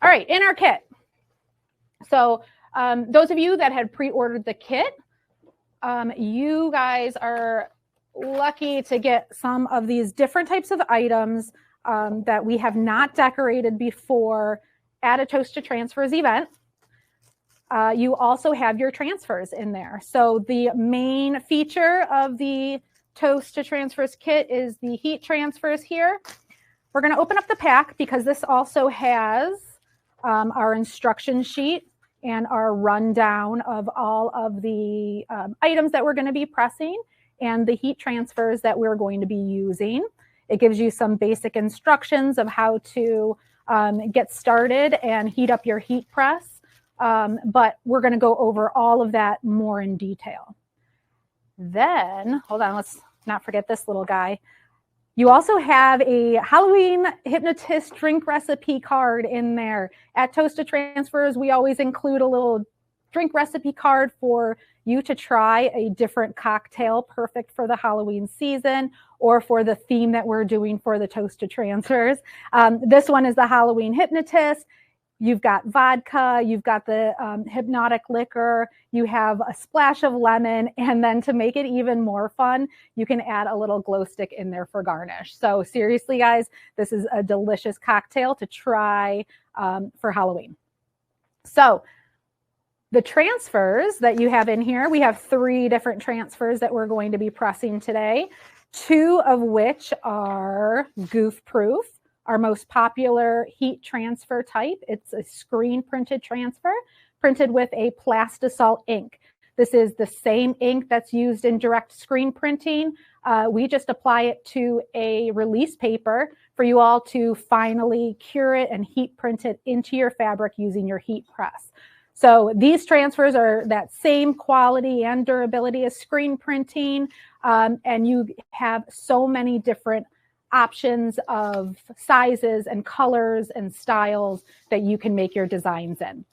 All right, in our kit. So those of you that had pre-ordered the kit, you guys are lucky to get some of these different types of items that we have not decorated before at a Tote to Transfers event. You also have your transfers in there. So the main feature of the Tote to Transfers kit is the heat transfers here. We're going to open up the pack because this also has our instruction sheet and our rundown of all of the items that we're going to be pressing and the heat transfers that we're going to be using. It gives you some basic instructions of how to get started and heat up your heat press. But we're going to go over all of that more in detail. Then, hold on, let's not forget this little guy. You also have a Halloween hypnotist drink recipe card in there. At Tote to Transfers, we always include a little drink recipe card for you to try a different cocktail perfect for the Halloween season or for the theme that we're doing for the Tote to Transfers. This one is the Halloween hypnotist. You've got vodka, you've got the hypnotic liquor, you have a splash of lemon, and then to make it even more fun, you can add a little glow stick in there for garnish. So seriously, guys, this is a delicious cocktail to try for Halloween. So the transfers that you have in here, we have 3 different transfers that we're going to be pressing today, 2 of which are goof proof. Our most popular heat transfer type. It's a screen printed transfer, printed with a plastisol ink. This is the same ink that's used in direct screen printing. We just apply it to a release paper for you all to finally cure it and heat print it into your fabric using your heat press. So these transfers are that same quality and durability as screen printing, and you have so many different options of sizes and colors and styles that you can make your designs in.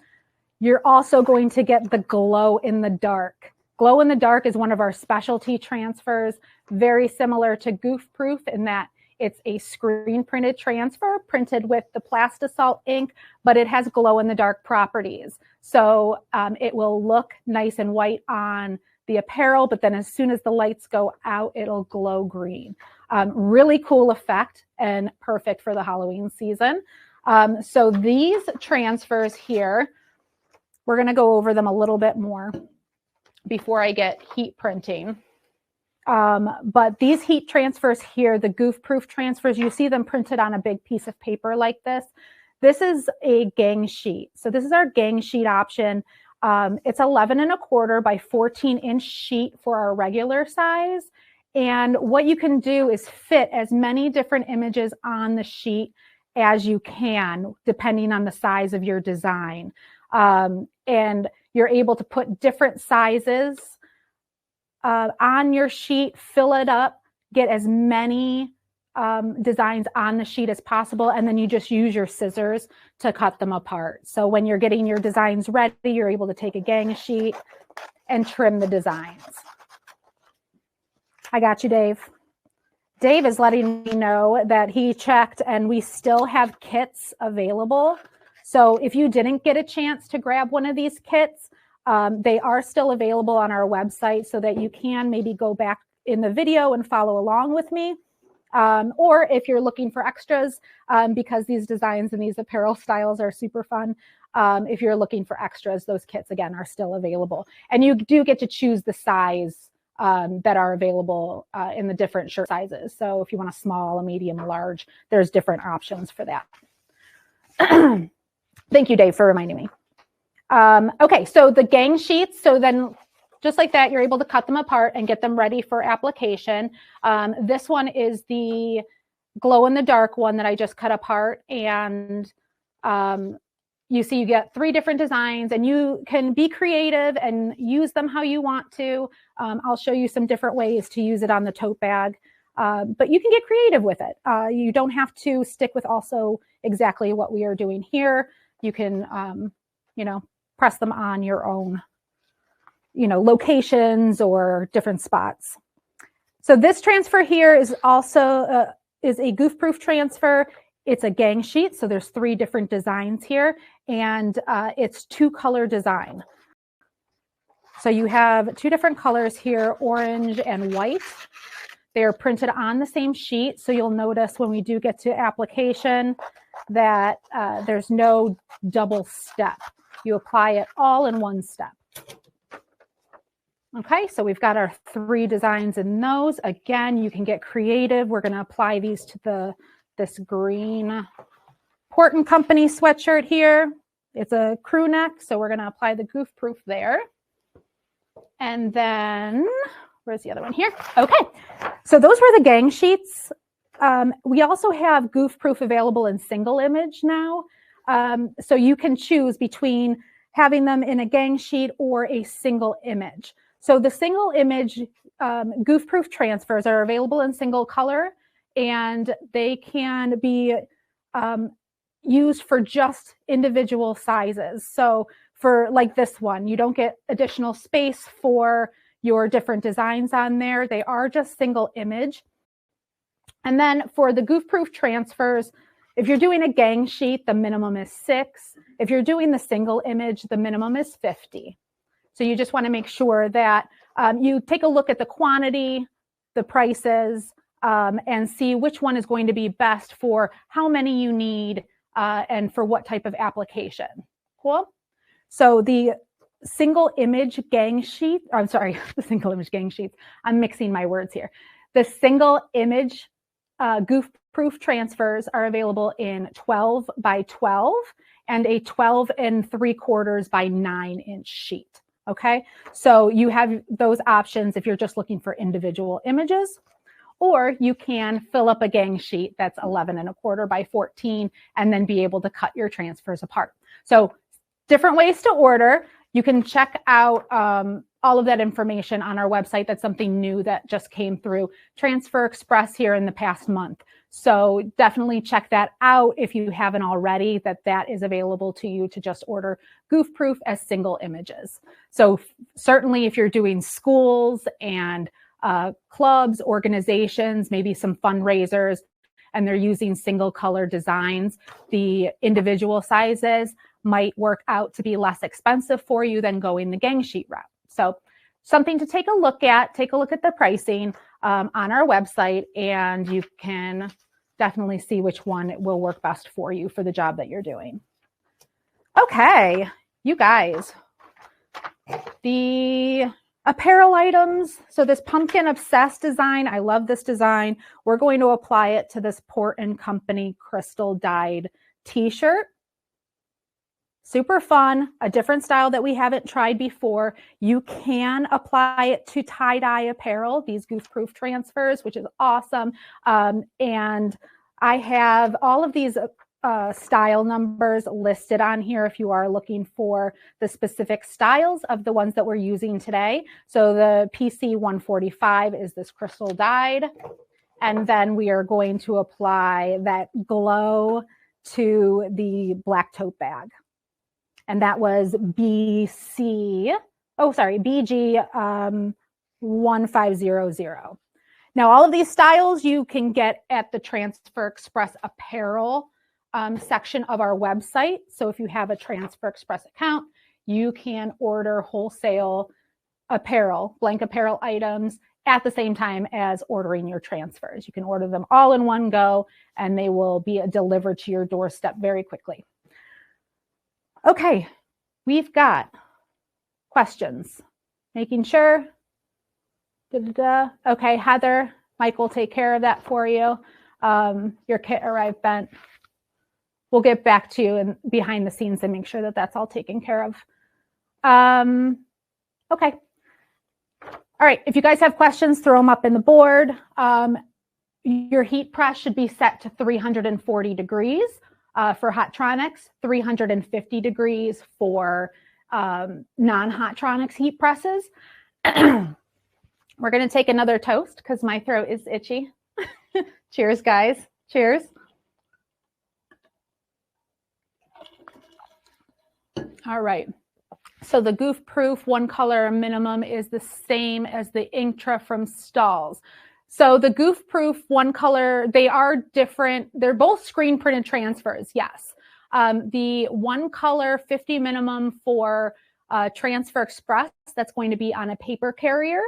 You're also going to get the glow in the dark. Glow in the dark is one of our specialty transfers, very similar to goof proof in that it's a screen printed transfer printed with the plastisol ink, but it has glow in the dark properties. So it will look nice and white on the apparel, but then as soon as the lights go out, it'll glow green. Really cool effect and perfect for the Halloween season. So these transfers here, we're going to go over them a little bit more before I get heat printing. But these heat transfers here, the goof proof transfers, you see them printed on a big piece of paper like this. This is a gang sheet. So this is our gang sheet option. It's 11 1/4 by 14-inch sheet for our regular size. And what you can do is fit as many different images on the sheet as you can, depending on the size of your design. And you're able to put different sizes on your sheet, fill it up, get as many designs on the sheet as possible, and then you just use your scissors to cut them apart. So when you're getting your designs ready, you're able to take a gang sheet and trim the designs. I got you, Dave. Dave is letting me know that he checked and we still have kits available. So if you didn't get a chance to grab one of these kits, they are still available on our website so that you can maybe go back in the video and follow along with me. Or if you're looking for extras, because these designs and these apparel styles are super fun, if you're looking for extras, those kits, again, are still available. And you do get to choose the size that are available in the different shirt sizes. So if you want a small, a medium, a large, there's different options for that. Thank you, Dave, for reminding me. Okay, so the gang sheets, so then just like that, you're able to cut them apart and get them ready for application. This one is the glow in the dark one that I just cut apart, and you see you get 3 different designs, and you can be creative and use them how you want to. I'll show you some different ways to use it on the tote bag, but you can get creative with it. You don't have to stick with also exactly what we are doing here. You can, you know, press them on your own, you know, locations or different spots. So this transfer here is also is a goof proof transfer. It's a gang sheet, so there's 3 different designs here, and it's 2-color design. So you have 2 different colors here, orange and white. They are printed on the same sheet, so you'll notice when we do get to application that there's no double step. You apply it all in one step. Okay, so we've got our 3 designs in those. Again, you can get creative. We're going to apply these to this green Port & Company sweatshirt here. It's a crew neck, so we're going to apply the goof proof there. And then, where's the other one here? Okay, so those were the gang sheets. We also have goof proof available in single image now. So you can choose between having them in a gang sheet or a single image. So the single image goof proof transfers are available in single color, and they can be used for just individual sizes. So for like this one, you don't get additional space for your different designs on there. They are just single image. And then for the goof proof transfers, if you're doing a gang sheet, the minimum is 6. If you're doing the single image, the minimum is 50. So you just want to make sure that you take a look at the quantity, the prices, and see which one is going to be best for how many you need and for what type of application. Cool? So the single image gang sheet, I'm sorry, the single image gang sheets, I'm mixing my words here. The single image goof proof transfers are available in 12 by 12 and a 12 3/4 by 9-inch sheet. Okay, so you have those options if you're just looking for individual images, or you can fill up a gang sheet that's 11 1/4 by 14 and then be able to cut your transfers apart. So different ways to order. You can check out all of that information on our website. That's something new that just came through Transfer Express here in the past month. So definitely check that out if you haven't already, that is available to you to just order goof proof as single images. So certainly if you're doing schools and clubs, organizations, maybe some fundraisers, and they're using single color designs, the individual sizes might work out to be less expensive for you than going the gang sheet route. So something to take a look at. Take a look at the pricing on our website, and you can definitely see which one will work best for you for the job that you're doing. Okay, you guys, the apparel items. So this Pumpkin Obsessed design, I love this design. We're going to apply it to this Port & Company crystal dyed t-shirt. Super fun, a different style that we haven't tried before. You can apply it to tie-dye apparel, these goof proof transfers, which is awesome. And I have all of these style numbers listed on here if you are looking for the specific styles of the ones that we're using today. So the PC 145 is this crystal dyed. And then we are going to apply that glow to the black tote bag. And that was BG 1500. Now, all of these styles you can get at the Transfer Express apparel section of our website. So if you have a Transfer Express account, you can order wholesale apparel, blank apparel items at the same time as ordering your transfers. You can order them all in one go, and they will be delivered to your doorstep very quickly. Okay, we've got questions. Making sure. Okay, Heather, Mike will take care of that for you. Your kit arrived bent. We'll get back to you and behind the scenes and make sure that that's all taken care of. Okay. All right, if you guys have questions, throw them up in the board. Your heat press should be set to 340 degrees. For Hotronics, 350 degrees for non-Hotronics heat presses. We're going to take another toast because my throat is itchy. Cheers, guys. Cheers. All right. So the goof proof 1 color minimum is the same as the Inktra from Stalls. So the goof proof one color, they are different. They're both screen printed transfers. Yes. The one color 50 minimum for Transfer Express, that's going to be on a paper carrier.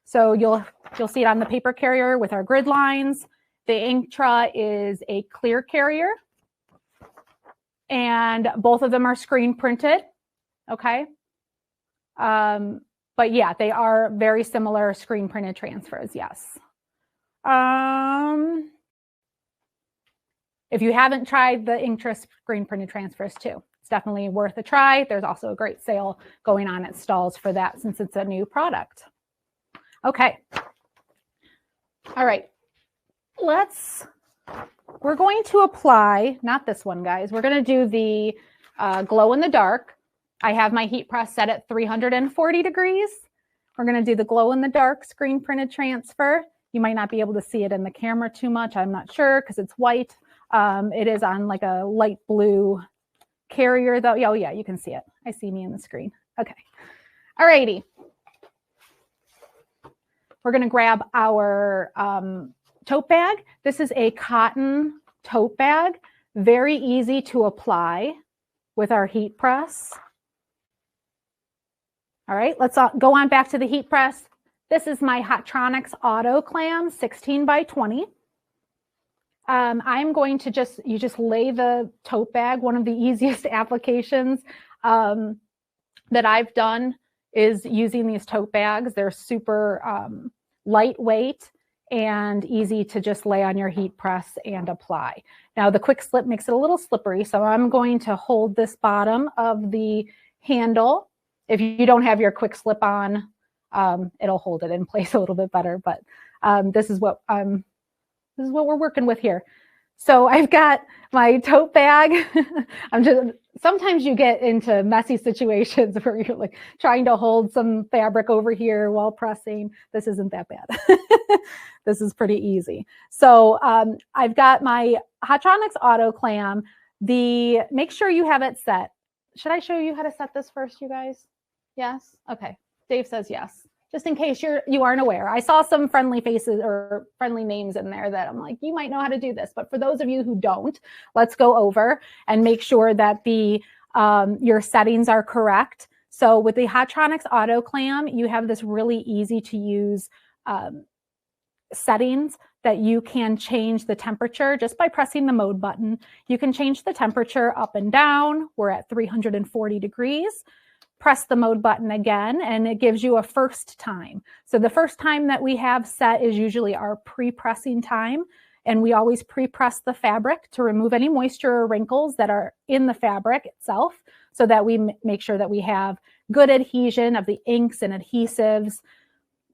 So you'll see it on the paper carrier with our grid lines. The Inktra is a clear carrier. And both of them are screen printed. Okay. But yeah, they are very similar screen printed transfers. Yes. If you haven't tried the Inktra screen printed transfers too, it's definitely worth a try. There's also a great sale going on at stalls for that since it's a new product. Okay. All right. We're going to apply, not this one, guys. We're going to do the glow in the dark. I have my heat press set at 340 degrees. We're going to do the glow in the dark screen printed transfer. You might not be able to see it in the camera too much. I'm not sure because it's white. It is on like a light blue carrier though. Oh yeah, you can see it. I see me in the screen. Okay. All righty. We're going to grab our tote bag. This is a cotton tote bag. Very easy to apply with our heat press. All right, let's go on back to the heat press. This is my Hottronics Auto Clam 16 by 20. I'm going to you just lay the tote bag. One of the easiest applications that I've done is using these tote bags. They're super lightweight and easy to just lay on your heat press and apply. Now the quick slip makes it a little slippery, so I'm going to hold this bottom of the handle. If you don't have your quick slip on, it'll hold it in place a little bit better, but this is what we're working with here. So I've got my tote bag. Sometimes you get into messy situations where you're like trying to hold some fabric over here while pressing. This isn't that bad. This is pretty easy. So I've got my Hottronics Auto Clam. Make sure you have it set. Should I show you how to set this first, you guys? Yes? Okay. Dave says yes. Just in case you aren't aware. I saw some friendly faces or friendly names in there that I'm like, you might know how to do this. But for those of you who don't, let's go over and make sure that your settings are correct. So with the Hottronics Auto Clam, you have this really easy to use settings that you can change the temperature just by pressing the mode button. You can change the temperature up and down. We're at 340 degrees. Press the mode button again, and it gives you a first time. So the first time that we have set is usually our pre-pressing time, and we always pre-press the fabric to remove any moisture or wrinkles that are in the fabric itself so that we make sure that we have good adhesion of the inks and adhesives.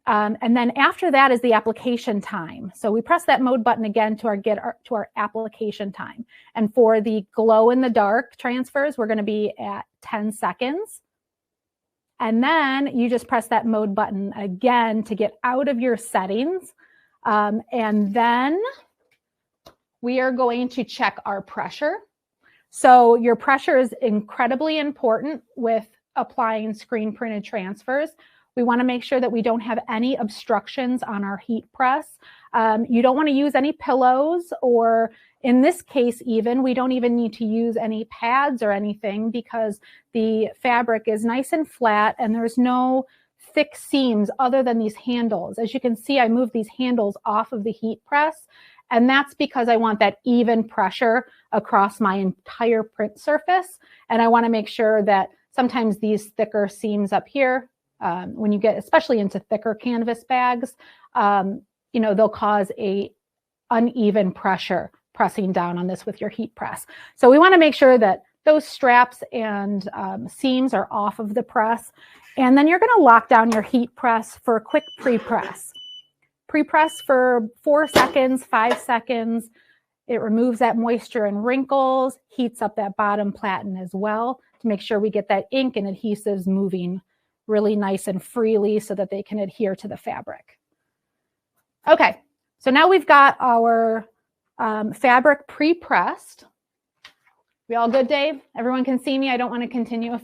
And then after that is the application time. So we press that mode button again to our application time. And for the glow in the dark transfers, we're going to be at 10 seconds. And then you just press that mode button again to get out of your settings. And then we are going to check our pressure. So your pressure is incredibly important with applying screen printed transfers. We want to make sure that we don't have any obstructions on our heat press. You don't want to use any pillows, or in this case even, we don't even need to use any pads or anything because the fabric is nice and flat and there's no thick seams other than these handles. As you can see, I moved these handles off of the heat press, and that's because I want that even pressure across my entire print surface. And I want to make sure that sometimes these thicker seams up here, when you get especially into thicker canvas bags, they'll cause a uneven pressure pressing down on this with your heat press. So we want to make sure that those straps and seams are off of the press. And then you're going to lock down your heat press for a quick pre-press. Pre-press for 4 seconds, 5 seconds. It removes that moisture and wrinkles, heats up that bottom platen as well to make sure we get that ink and adhesives moving really nice and freely so that they can adhere to the fabric. Okay, so now we've got our fabric pre-pressed. We all good, Dave? Everyone can see me? I don't want to continue if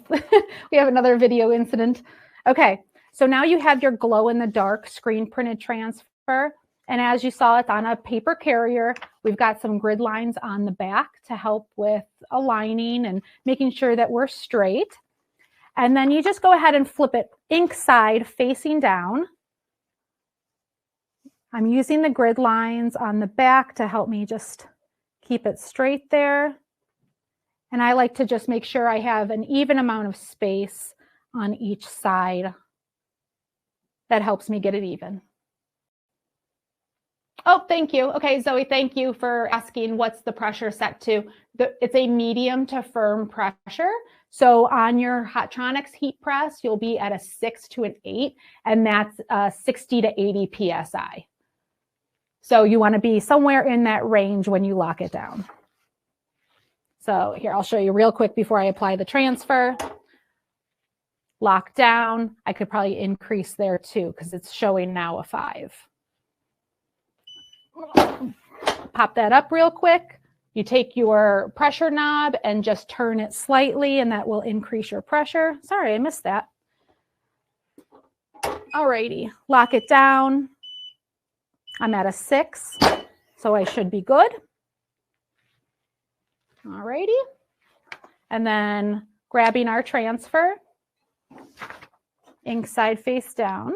we have another video incident. Okay, so now you have your glow in the dark screen printed transfer, And as you saw, it's on a paper carrier. We've got some grid lines on the back to help with aligning and making sure that we're straight. And then you just go ahead and flip it ink side facing down. I'm using the grid lines on the back to help me just keep it straight there. And I like to just make sure I have an even amount of space on each side. That helps me get it even. Oh, thank you. Okay, Zoe, thank you for asking what's the pressure set to. It's a medium to firm pressure. So on your Hottronics heat press, you'll be at a 6 to an 8, and that's 60 to 80 PSI. So you want to be somewhere in that range when you lock it down. So here, I'll show you real quick before I apply the transfer. Lock down. I could probably increase there too because it's showing now a 5. Pop that up real quick. You take your pressure knob and just turn it slightly, and that will increase your pressure. Sorry, I missed that. Alrighty, lock it down. I'm at a 6, so I should be good. Alrighty, and then grabbing our transfer, ink side face down,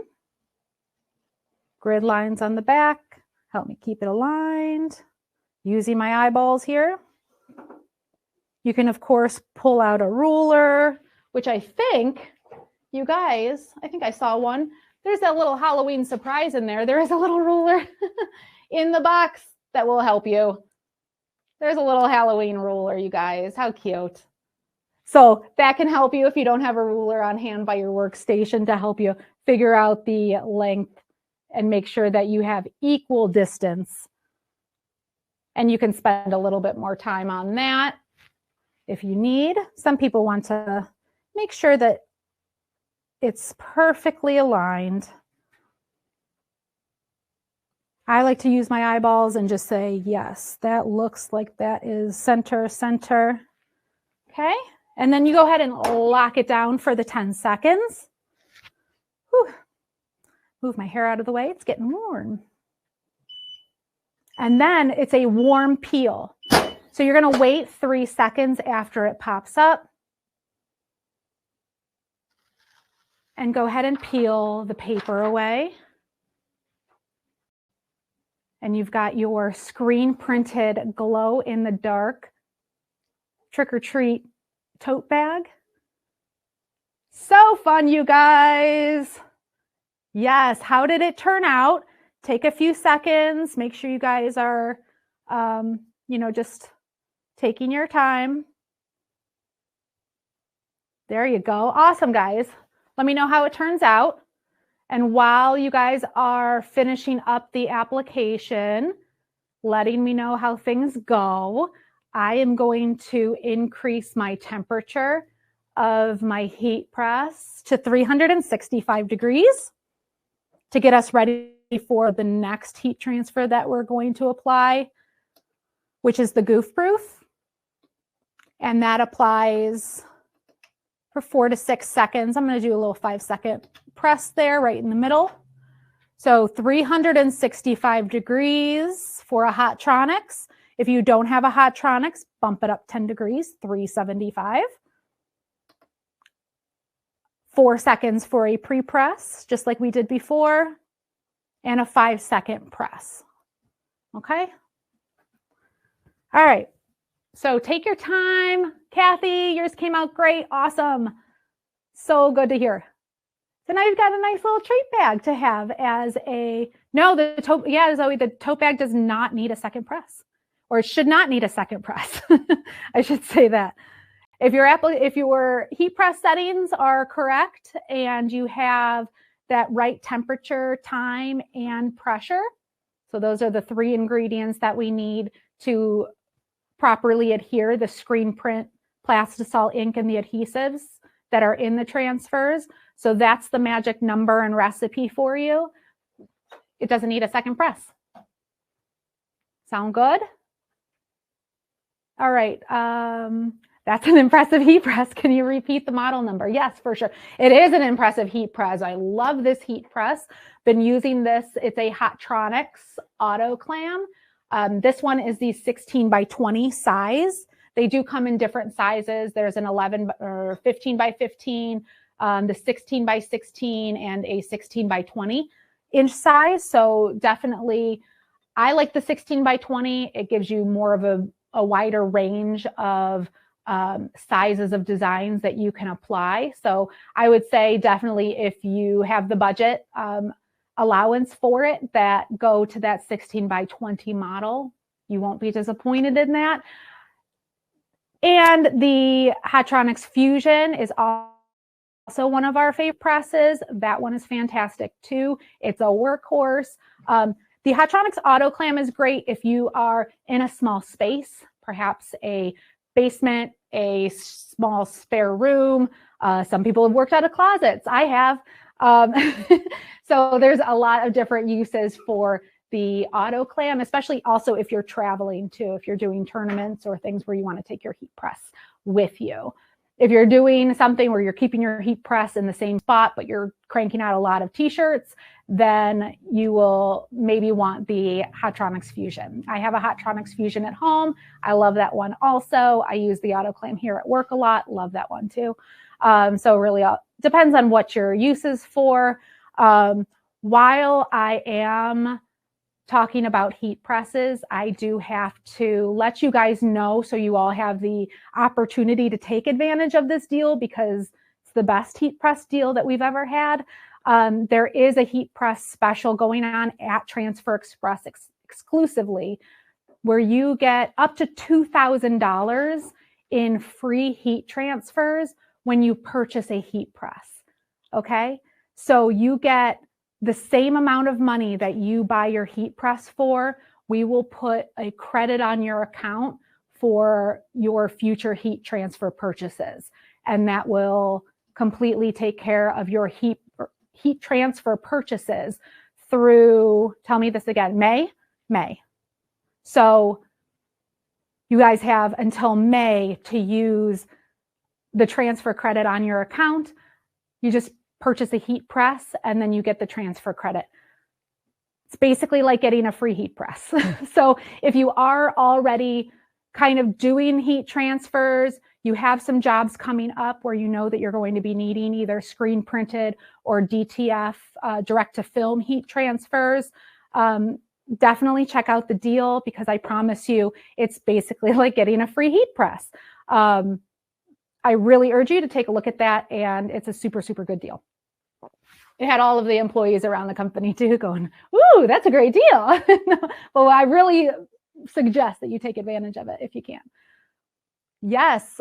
grid lines on the back. Help me keep it aligned. Using my eyeballs here. You can, of course, pull out a ruler, which I think, you guys, I think I saw one. There's that little Halloween surprise in there. There is a little ruler in the box that will help you. There's a little Halloween ruler, you guys. How cute. So that can help you if you don't have a ruler on hand by your workstation to help you figure out the length and make sure that you have equal distance. And you can spend a little bit more time on that if you need. Some people want to make sure that it's perfectly aligned. I like to use my eyeballs and just say, yes, that looks like that is center, center. Okay, and then you go ahead and lock it down for the 10 seconds. Whew. Move my hair out of the way, it's getting warm. And then it's a warm peel. So you're gonna wait 3 seconds after it pops up. And go ahead and peel the paper away. And you've got your screen printed glow in the dark trick or treat tote bag. So fun, you guys. Yes, how did it turn out? Take a few seconds. Make sure you guys are, just taking your time. There you go. Awesome, guys. Let me know how it turns out. And while you guys are finishing up the application, letting me know how things go, I am going to increase my temperature of my heat press to 365 degrees to get us ready for the next heat transfer that we're going to apply, which is the goof proof. And that applies for 4 to 6 seconds. I'm going to do a little 5-second press there right in the middle. So 365 degrees for a Hottronics. If you don't have a Hottronics, bump it up 10 degrees, 375. 4 seconds for a pre-press, just like we did before, and a 5-second press. Okay? All right. So take your time. Kathy, yours came out great. Awesome. So good to hear. So now you've got a nice little treat bag to have as a, Zoe, the tote bag does not need a second press, or it should not need a second press. I should say that. If your heat press settings are correct and you have that right temperature, time, and pressure, so those are the 3 ingredients that we need to properly adhere the screen print, plastisol ink, and the adhesives that are in the transfers. So that's the magic number and recipe for you. It doesn't need a second press. Sound good? All right. That's an impressive heat press. Can you repeat the model number? Yes, for sure. It is an impressive heat press. I love this heat press. Been using this. It's a Hotronics auto clam. This one is the 16 by 20 size. They do come in different sizes. There's an 11 or 15 by 15, the 16 by 16, and a 16 by 20 inch size. So definitely, I like the 16 by 20. It gives you more of a wider range of sizes of designs that you can apply. So I would say definitely if you have the budget allowance for it, that go to that 16 by 20 model. You won't be disappointed in that. And the Hotronics Fusion is also one of our favorite presses. That one is fantastic too. It's a workhorse. The Hotronics Auto Clam is great if you are in a small space, perhaps a basement, a small spare room. Some people have worked out of closets. I have. So there's a lot of different uses for the auto clam, especially also if you're traveling too, if you're doing tournaments or things where you want to take your heat press with you. If you're doing something where you're keeping your heat press in the same spot, but you're cranking out a lot of t-shirts, then you will maybe want the Hotronics Fusion. I have a Hotronics Fusion at home. I love that one also. I use the auto clam here at work a lot. Love that one too. So really depends on what your use is for. While I am talking about heat presses, I do have to let you guys know so you all have the opportunity to take advantage of this deal because it's the best heat press deal that we've ever had. There is a heat press special going on at Transfer Express exclusively where you get up to $2,000 in free heat transfers when you purchase a heat press. Okay, so you get the same amount of money that you buy your heat press for. We will put a credit on your account for your future heat transfer purchases. And that will completely take care of your heat transfer purchases through, tell me this again, May. So you guys have until May to use the transfer credit on your account. You just purchase a heat press and then you get the transfer credit. It's basically like getting a free heat press. So if you are already kind of doing heat transfers, you have some jobs coming up where you know that you're going to be needing either screen printed or DTF, direct to film heat transfers, definitely check out the deal because I promise you it's basically like getting a free heat press. I really urge you to take a look at that, and it's a super, super good deal. It had all of the employees around the company too going, "Ooh, that's a great deal." Well, I really suggest that you take advantage of it if you can. Yes,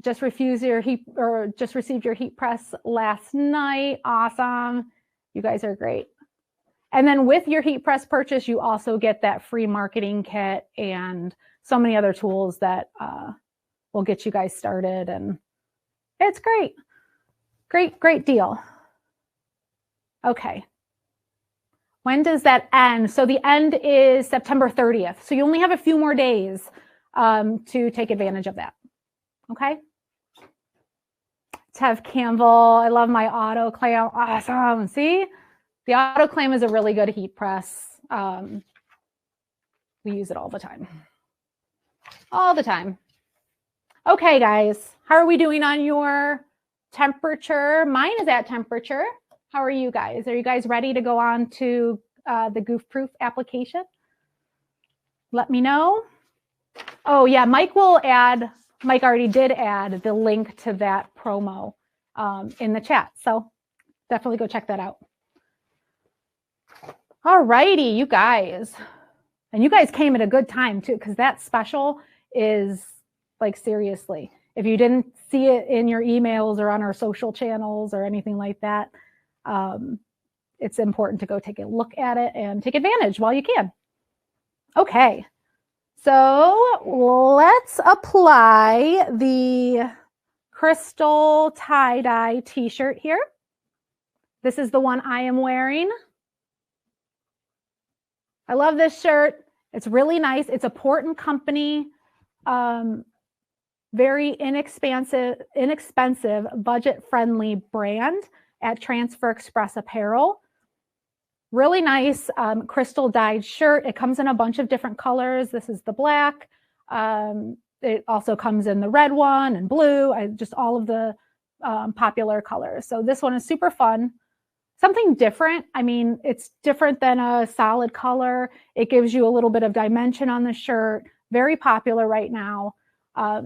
just received your heat press last night. Awesome. You guys are great. And then with your heat press purchase, you also get that free marketing kit and so many other tools that will get you guys started. And it's great. Great deal. Okay. When does that end? So the end is September 30th. So you only have a few more days to take advantage of that. Okay. Tev Campbell, I love my auto clam. Awesome. See, the auto clam is a really good heat press. We use it all the time. All the time. Okay, guys, how are we doing on your temperature? Mine is at temperature. How are you guys? Are you guys ready to go on to the Goof-Proof application? Let me know. Oh yeah, Mike already did add the link to that promo in the chat. So definitely go check that out. All righty, you guys. And you guys came at a good time too, because that special is like seriously. If you didn't see it in your emails or on our social channels or anything like that, it's important to go take a look at it and take advantage while you can. Okay, so let's apply the crystal tie-dye t-shirt here. This is the one I am wearing. I love this shirt. It's really nice. It's a Port & Company very inexpensive, budget-friendly brand at Transfer Express Apparel. Really nice crystal dyed shirt. It comes in a bunch of different colors. This is the black. It also comes in the red one and blue, just all of the popular colors. So this one is super fun. Something different. I mean, it's different than a solid color. It gives you a little bit of dimension on the shirt. Very popular right now.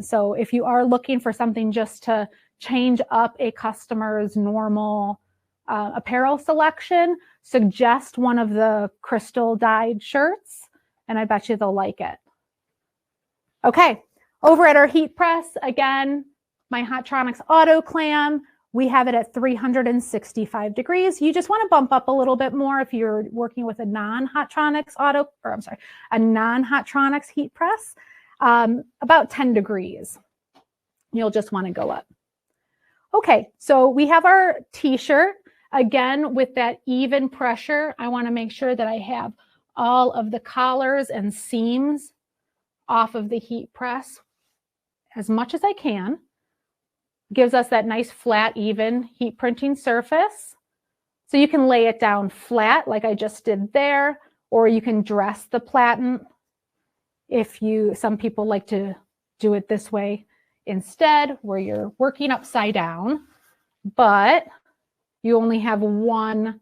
So if you are looking for something just to change up a customer's normal apparel selection, suggest one of the crystal dyed shirts, and I bet you they'll like it. Okay, over at our heat press, again, my Hottronics Auto Clam, we have it at 365 degrees. You just want to bump up a little bit more if you're working with a non-Hottronics a non-Hottronics heat press, about 10 degrees. You'll just want to go up. Okay, so we have our t-shirt. Again, with that even pressure, I want to make sure that I have all of the collars and seams off of the heat press as much as I can. Gives us that nice flat, even heat printing surface. So you can lay it down flat like I just did there, or you can dress the platen some people like to do it this way instead, where you're working upside down, but you only have one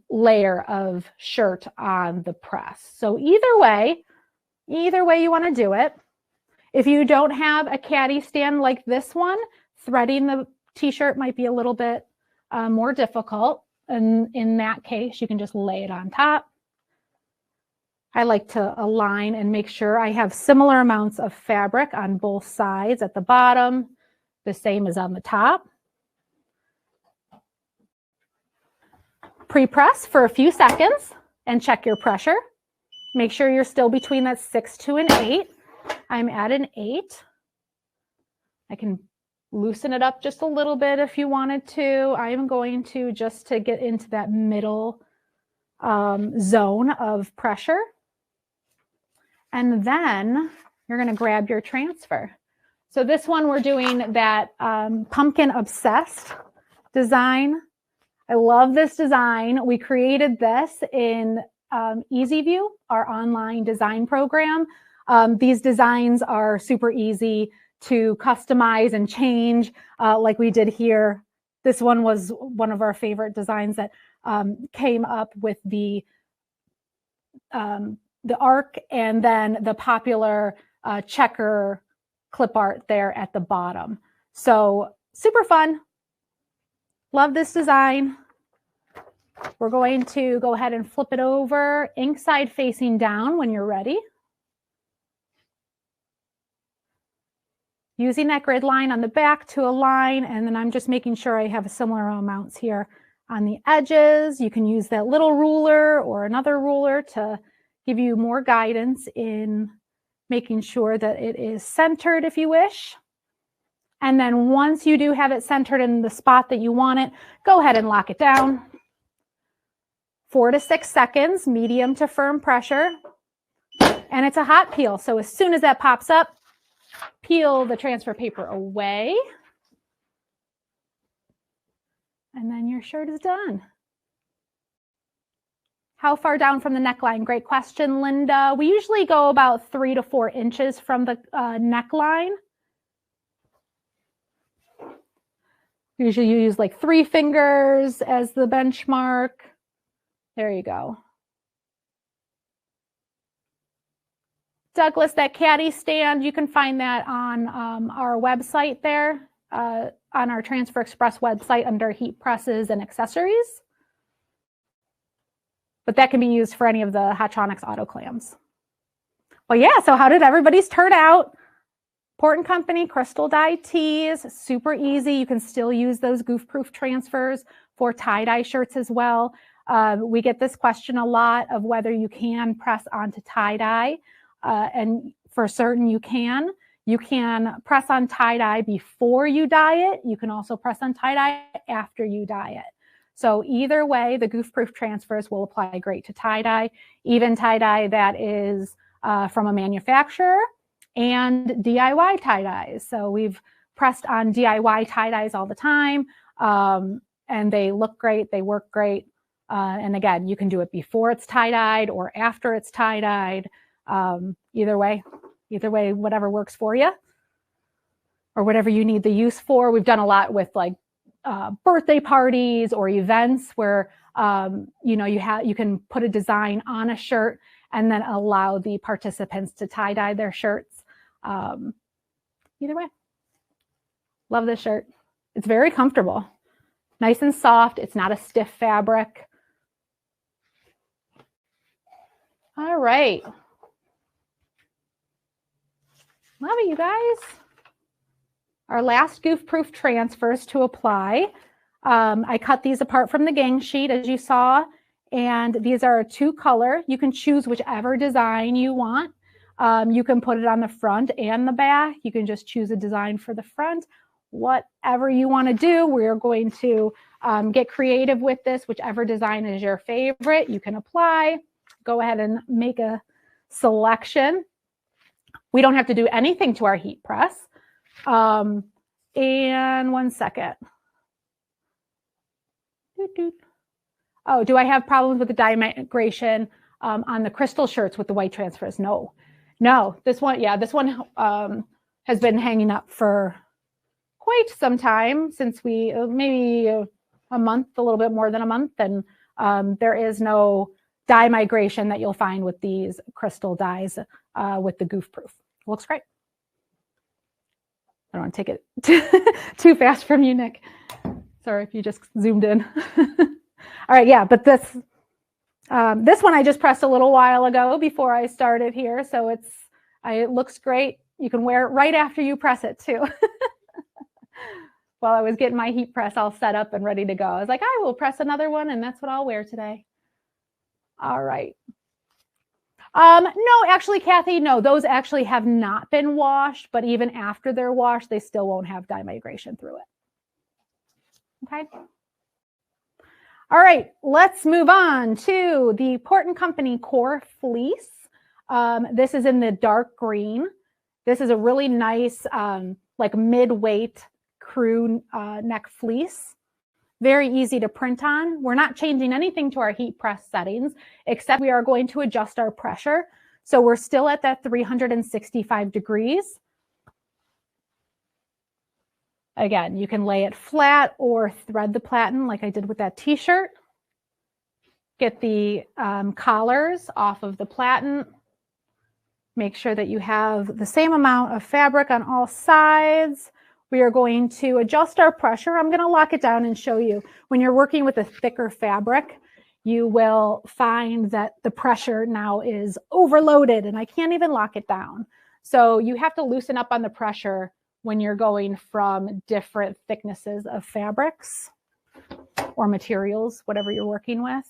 layer of shirt on the press. So either way you want to do it. If you don't have a caddy stand like this one, threading the t-shirt might be a little bit more difficult. And in that case, you can just lay it on top. I like to align and make sure I have similar amounts of fabric on both sides at the bottom, the same as on the top. Pre-press for a few seconds and check your pressure. Make sure you're still between that 6 to an 8. I'm at an 8. I can loosen it up just a little bit if you wanted to. I'm going to just to get into that middle zone of pressure. And then you're going to grab your transfer. So this one, we're doing that pumpkin obsessed design. I love this design. We created this in EasyView, our online design program. These designs are super easy to customize and change like we did here. This one was one of our favorite designs that came up with the arc and then the popular checker clip art there at the bottom. So super fun. Love this design. We're going to go ahead and flip it over, ink side facing down when you're ready. Using that grid line on the back to align, and then I'm just making sure I have similar amounts here on the edges. You can use that little ruler or another ruler to give you more guidance in making sure that it is centered if you wish. And then once you do have it centered in the spot that you want it, go ahead and lock it down. 4 to 6 seconds, medium to firm pressure. And it's a hot peel, so as soon as that pops up, peel the transfer paper away. And then your shirt is done. How far down from the neckline? Great question, Linda. We usually go about 3 to 4 inches from the neckline. Usually you use like 3 fingers as the benchmark. There you go. Douglas, that caddy stand, you can find that on our website there, on our Transfer Express website under heat presses and accessories. But that can be used for any of the Hottronics auto clams. Well, yeah, so how did everybody's turn out? Port & Company crystal dyed tees, super easy. You can still use those goof-proof transfers for tie-dye shirts as well. We get this question a lot of whether you can press onto tie-dye. And for certain you can. You can press on tie-dye before you dye it. You can also press on tie-dye after you dye it. So either way, the goof-proof transfers will apply great to tie-dye, even tie-dye that is from a manufacturer. and DIY tie-dyes. So we've pressed on DIY tie-dyes all the time, and they look great, they work great. And again, you can do it before it's tie-dyed or after it's tie-dyed. Either way, whatever works for you or whatever you need the use for. We've done a lot with like birthday parties or events where you know, you can put a design on a shirt and then allow the participants to tie-dye their shirts. Either way, love this shirt. It's very comfortable, nice and soft. It's not a stiff fabric. All right. Love it, you guys. Our last goof-proof transfers to apply. I cut these apart from the gang sheet, as you saw, and these are a 2-color. You can choose whichever design you want. You can put it on the front and the back. You can just choose a design for the front. Whatever you want to do, we're going to get creative with this. Whichever design is your favorite, you can apply. Go ahead and make a selection. We don't have to do anything to our heat press. And 1 second. Oh, do I have problems with the dye migration on the crystal shirts with the white transfers? No, this one, yeah, this one has been hanging up for quite some time, since we, maybe a month, a little bit more than a month. And there is no dye migration that you'll find with these crystal dyes with the goof proof. Looks great. I don't want to take it too fast from you, Nick. Sorry if you just zoomed in. All right, yeah, but this one I just pressed a little while ago before I started here, so it looks great. You can wear it right after you press it too. While I was getting my heat press all set up and ready to go, I was like, I will press another one, and that's what I'll wear today. All right. No, actually, Kathy, no, those actually have not been washed, but even after they're washed, they still won't have dye migration through it. Okay. All right, let's move on to the Port & Company Core Fleece. This is in the dark green. This is a really nice, like mid-weight crew neck fleece. Very easy to print on. We're not changing anything to our heat press settings, except we are going to adjust our pressure. So we're still at that 365 degrees. Again, you can lay it flat or thread the platen like I did with that t-shirt. Get the collars off of the platen. Make sure that you have the same amount of fabric on all sides. We are going to adjust our pressure. I'm going to lock it down and show you. When you're working with a thicker fabric, you will find that the pressure now is overloaded and I can't even lock it down. So you have to loosen up on the pressure when you're going from different thicknesses of fabrics or materials, whatever you're working with.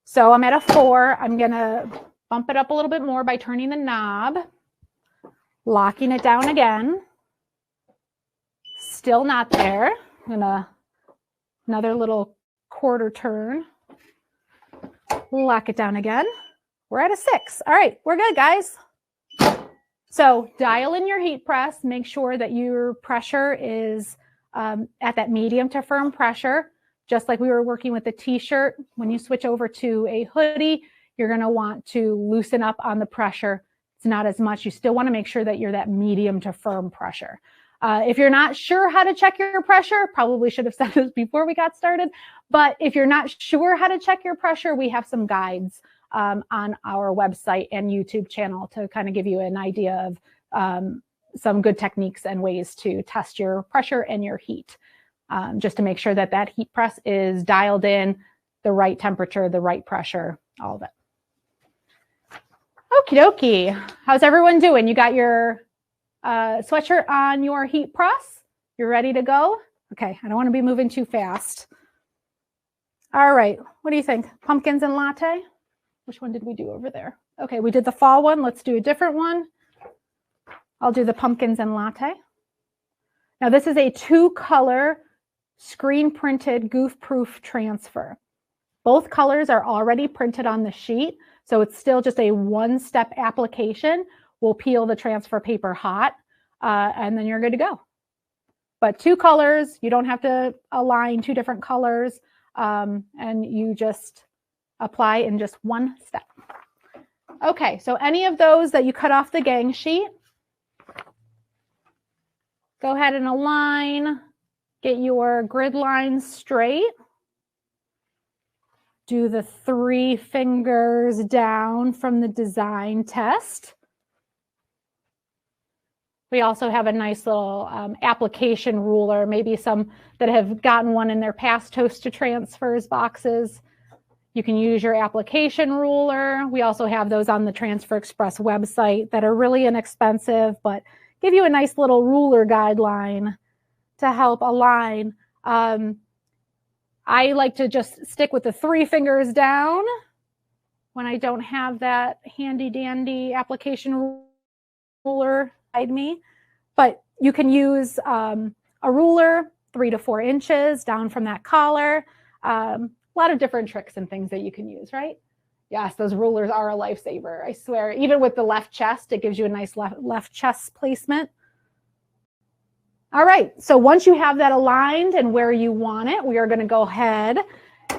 So I'm at a 4. I'm going to bump it up a little bit more by turning the knob, locking it down again. Still not there. I'm gonna another little quarter turn. Lock it down again. We're at a 6. All right, we're good, guys. So dial in your heat press. Make sure that your pressure is at that medium to firm pressure, just like we were working with the t-shirt. When you switch over to a hoodie, you're gonna want to loosen up on the pressure. It's not as much. You still wanna make sure that you're that medium to firm pressure. If you're not sure how to check your pressure, probably should have said this before we got started, but if you're not sure how to check your pressure, we have some guides on our website and YouTube channel to kind of give you an idea of some good techniques and ways to test your pressure and your heat, just to make sure that that heat press is dialed in, the right temperature, the right pressure, all of it. Okie dokie. How's everyone doing? You got your sweatshirt on your heat press? You're ready to go? Okay, I don't want to be moving too fast. All right, what do you think? Pumpkins and latte? Which one did we do over there? Okay, we did the fall one. Let's do a different one. I'll do the pumpkins and latte. Now this is a 2-color screen printed goof proof transfer. Both colors are already printed on the sheet, so it's still just a 1-step application. will peel the transfer paper hot, and then you're good to go. But 2 colors, you don't have to align 2 different colors, and you just apply in just 1 step. Okay, so any of those that you cut off the gang sheet, go ahead and align, get your grid lines straight. Do the 3 fingers down from the design test. We also have a nice little application ruler, maybe some that have gotten one in their past Toast to Transfers boxes. You can use your application ruler. We also have those on the Transfer Express website that are really inexpensive, but give you a nice little ruler guideline to help align. I like to just stick with the 3 fingers down when I don't have that handy dandy application ruler beside me. But you can use a ruler 3 to 4 inches down from that collar. A lot of different tricks and things that you can use, right? Yes, those rulers are a lifesaver. I swear, even with the left chest, it gives you a nice left chest placement. All right, so once you have that aligned and where you want it, we are going to go ahead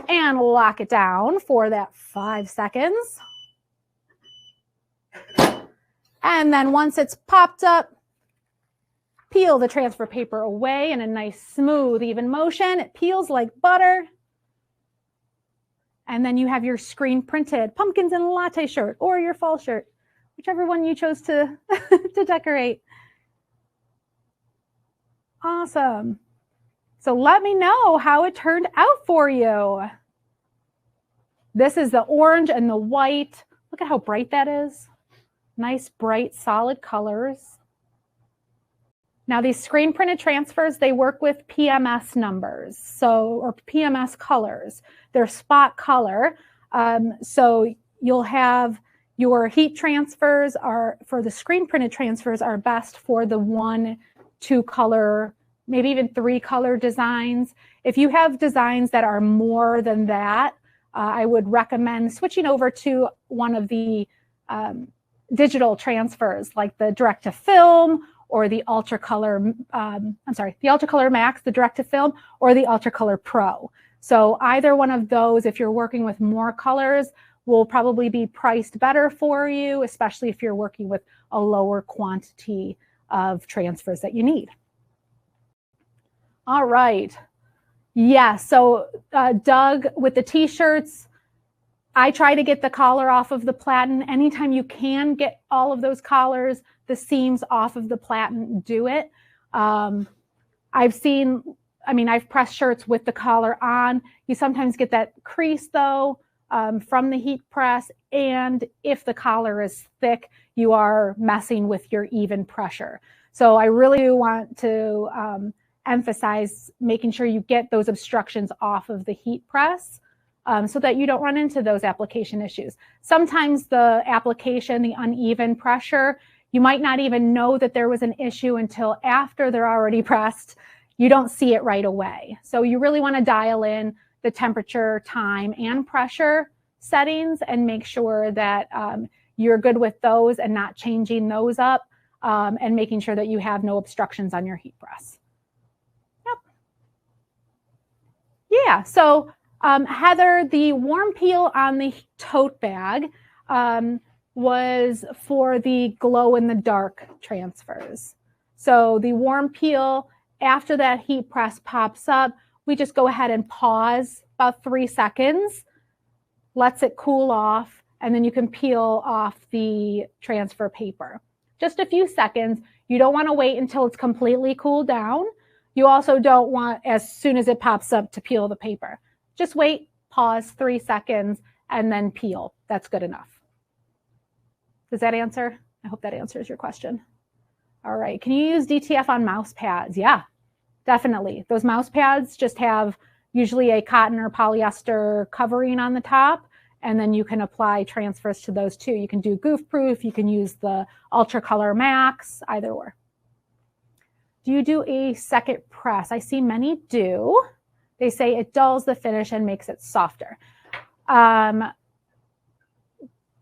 and lock it down for that 5 seconds. And then once it's popped up, peel the transfer paper away in a nice, smooth, even motion. It peels like butter. And then you have your screen printed pumpkins and latte shirt or your fall shirt, whichever one you chose to, to decorate. Awesome. So let me know how it turned out for you. This is the orange and the white. Look at how bright that is. Nice, bright, solid colors. Now these screen printed transfers, they work with PMS numbers, or PMS colors. They're spot color. So you'll have your heat transfers for the screen printed transfers are best for the 1, 2 color, maybe even 3 color designs. If you have designs that are more than that, I would recommend switching over to one of the digital transfers like the direct to film or the Ultra Color, the Ultra Color Max, the direct to film, or the Ultra Color Pro. So either one of those, if you're working with more colors, will probably be priced better for you, especially if you're working with a lower quantity of transfers that you need. All right. Yeah, so Doug, with the t-shirts, I try to get the collar off of the platen. Anytime you can get all of those collars, the seams off of the platen, do it. I've pressed shirts with the collar on. You sometimes get that crease though from the heat press. And if the collar is thick, you are messing with your even pressure. So I really want to emphasize making sure you get those obstructions off of the heat press so that you don't run into those application issues. Sometimes the application, the uneven pressure, you might not even know that there was an issue until after they're already pressed. You don't see it right away. So you really want to dial in the temperature, time, and pressure settings and make sure that you're good with those and not changing those up and making sure that you have no obstructions on your heat press. Yep. Yeah, so Heather, the warm peel on the tote bag was for the glow in the dark transfers. So the warm peel, after that heat press pops up, we just go ahead and pause about 3 seconds, lets it cool off, and then you can peel off the transfer paper. Just a few seconds. You don't want to wait until it's completely cooled down. You also don't want, as soon as it pops up, to peel the paper. Just wait, pause 3 seconds, and then peel. That's good enough. Does that answer? I hope that answers your question. All right, can you use DTF on mouse pads? Yeah, definitely. Those mouse pads just have usually a cotton or polyester covering on the top, and then you can apply transfers to those too. You can do goof proof, you can use the Ultra Color Max, either or. Do you do a second press? I see many do. They say it dulls the finish and makes it softer.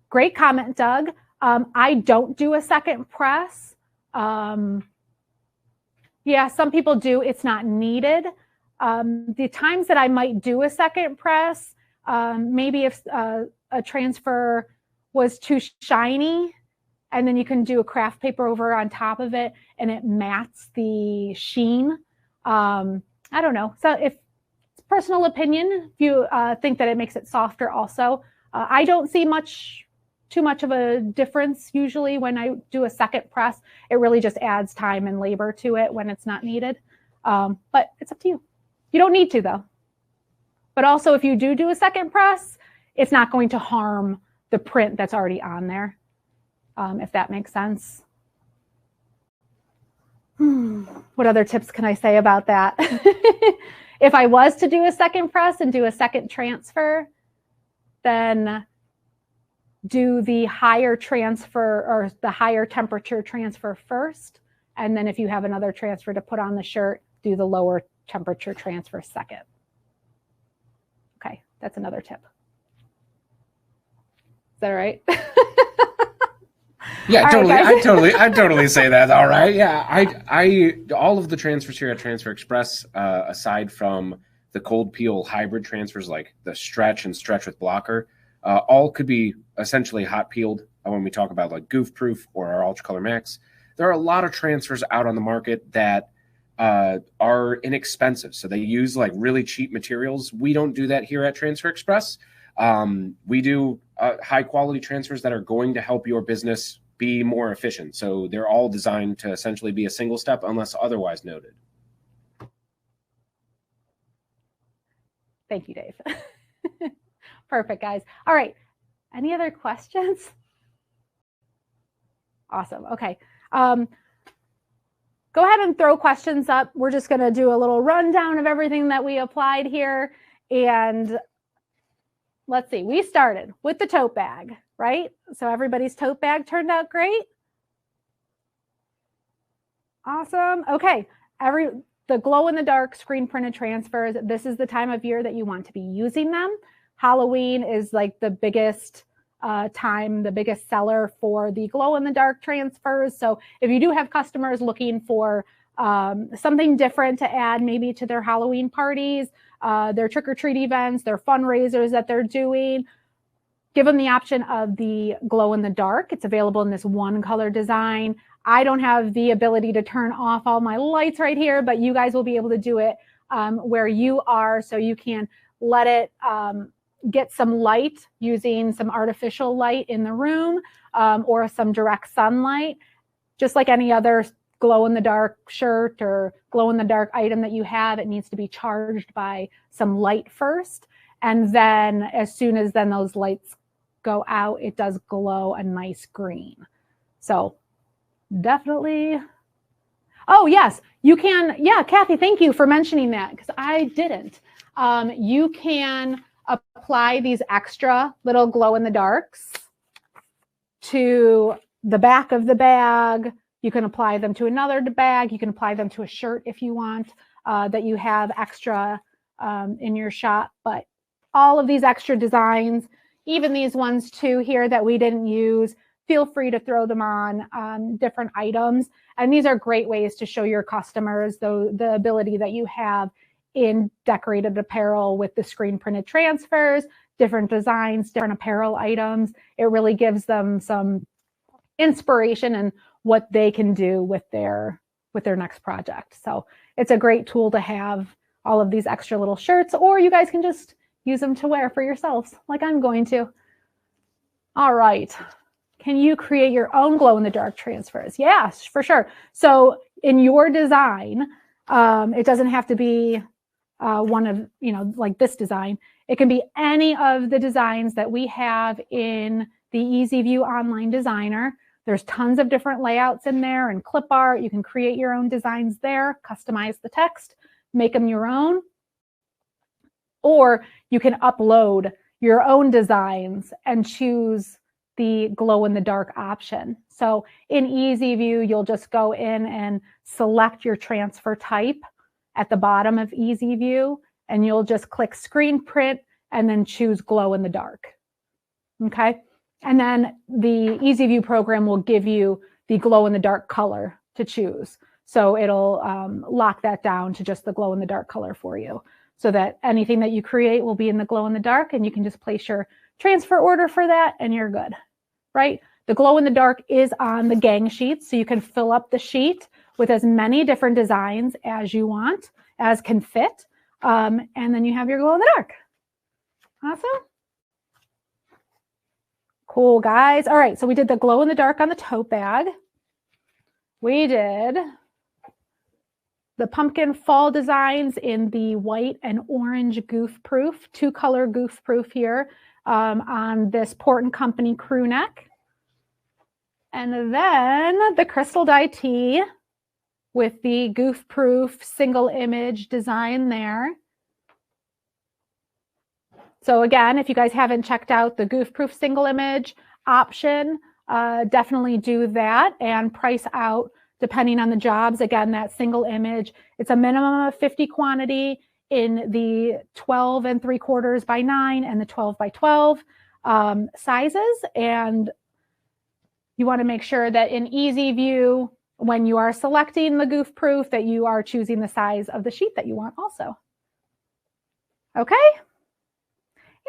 Great comment, Doug. I don't do a second press. Yeah, some people do. It's not needed. The times that I might do a second press, maybe if a transfer was too shiny, and then you can do a craft paper over on top of it and it mats the sheen. I don't know. So if it's personal opinion, if you think that it makes it softer also. I don't see too much of a difference usually when I do a second press. It really just adds time and labor to it when it's not needed. But it's up to you. You don't need to though. But also if you do a second press, it's not going to harm the print that's already on there, if that makes sense. What other tips can I say about that? If I was to do a second press and do a second transfer, then do the higher transfer or the higher temperature transfer first. And then if you have another transfer to put on the shirt, do the lower temperature transfer second. Okay, that's another tip. Is that all right? Yeah, all totally. Right, I totally say that. All right. Yeah. I all of the transfers here at Transfer Express, aside from the cold peel hybrid transfers like the stretch and stretch with blocker, all could be essentially hot peeled when we talk about like Goof Proof or our Ultra Color Max. There are a lot of transfers out on the market that are inexpensive. So they use like really cheap materials. We don't do that here at Transfer Express. We do high quality transfers that are going to help your business be more efficient. So they're all designed to essentially be a single step unless otherwise noted. Thank you, Dave. Perfect, guys. All right. Any other questions? Awesome. Okay. Go ahead and throw questions up. We're just going to do a little rundown of everything that we applied here. And let's see, we started with the tote bag, right? So everybody's tote bag turned out great. Awesome. Okay. The glow-in-the-dark screen printed transfers, this is the time of year that you want to be using them. Halloween is like the biggest the biggest seller for the glow-in-the-dark transfers. So if you do have customers looking for something different to add maybe to their Halloween parties, their trick-or-treat events, their fundraisers that they're doing, give them the option of the glow-in-the-dark. It's available in this one color design. I don't have the ability to turn off all my lights right here, but you guys will be able to do it where you are, so you can let it get some light using some artificial light in the room or some direct sunlight. Just like any other glow-in-the-dark shirt or glow-in-the-dark item that you have, it needs to be charged by some light first. And then as soon as then those lights go out, it does glow a nice green. So definitely. Oh, yes, you can. Yeah, Kathy, thank you for mentioning that because I didn't. You can apply these extra little glow-in-the-darks to the back of the bag. You can apply them to another bag. You can apply them to a shirt if you want that you have extra in your shop. But all of these extra designs, even these ones too here that we didn't use, feel free to throw them on different items. And these are great ways to show your customers the ability that you have in decorated apparel with the screen printed transfers, different designs, different apparel items. It really gives them some inspiration and what they can do with their next project. So it's a great tool to have all of these extra little shirts, or you guys can just use them to wear for yourselves like I'm going to. All right. Can you create your own glow-in-the-dark transfers? Yes, for sure. So in your design, it doesn't have to be one of, like this design. It can be any of the designs that we have in the EasyView Online Designer. There's tons of different layouts in there and clip art. You can create your own designs there, customize the text, make them your own. Or you can upload your own designs and choose the glow-in-the-dark option. So in EasyView, you'll just go in and select your transfer type at the bottom of EasyView, and you'll just click screen print and then choose glow-in-the-dark. Okay. And then the Easy View program will give you the glow in the dark color to choose. So it'll lock that down to just the glow in the dark color for you, so that anything that you create will be in the glow in the dark, and you can just place your transfer order for that and you're good, right? The glow in the dark is on the gang sheet, so you can fill up the sheet with as many different designs as you want, as can fit. And then you have your glow in the dark. Awesome. Cool, guys. All right, so we did the glow in the dark on the tote bag. We did the pumpkin fall designs in the white and orange goof proof, 2-color goof proof here on this Port & Company crew neck. And then the crystal dye tee with the goof proof single image design there. So again, if you guys haven't checked out the goof proof single image option, definitely do that and price out depending on the jobs. Again, that single image, it's a minimum of 50 quantity in the 12 3/4 by 9 and the 12 by 12 sizes. And you want to make sure that in Easy View, when you are selecting the goof proof, that you are choosing the size of the sheet that you want also. Okay.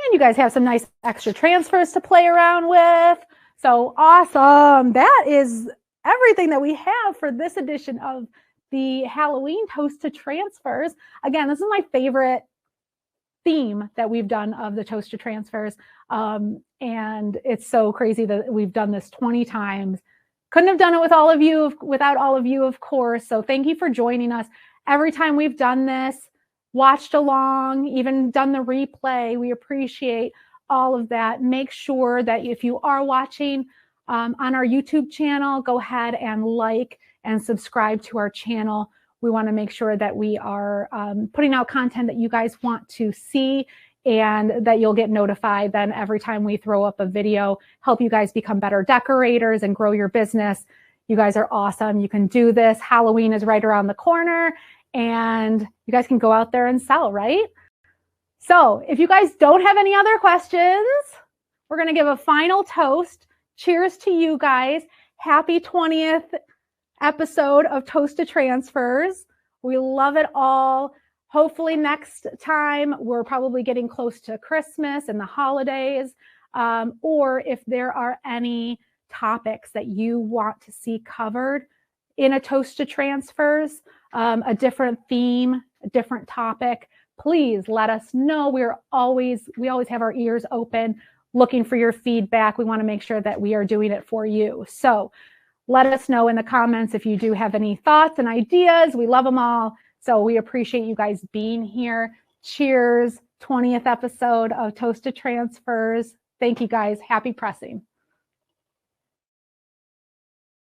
And you guys have some nice extra transfers to play around with. So awesome. That is everything that we have for this edition of the Halloween Toast to Transfers. Again, this is my favorite theme that we've done of the Toast to Transfers. And it's so crazy that we've done this 20 times. Couldn't have done it with all of you, without all of you, of course. So thank you for joining us. Every time we've done this, watched along, even done the replay, we appreciate all of that. Make sure that if you are watching on our YouTube channel, go ahead and like and subscribe to our channel. We want to make sure that we are putting out content that you guys want to see, and that you'll get notified then every time we throw up a video, help you guys become better decorators and grow your business. You guys are awesome. You can do this. Halloween is right around the corner, and you guys can go out there and sell, right? So if you guys don't have any other questions, we're going to give a final toast. Cheers to you guys. Happy 20th episode of Toast to Transfers. We love it all. Hopefully next time we're probably getting close to Christmas and the holidays, or if there are any topics that you want to see covered in a Toast to Transfers, a different theme, a different topic, please let us know. We always have our ears open, looking for your feedback. We want to make sure that we are doing it for you. So let us know in the comments if you do have any thoughts and ideas. We love them all. So we appreciate you guys being here. Cheers. 20th episode of Toast to Transfers. Thank you guys. Happy pressing.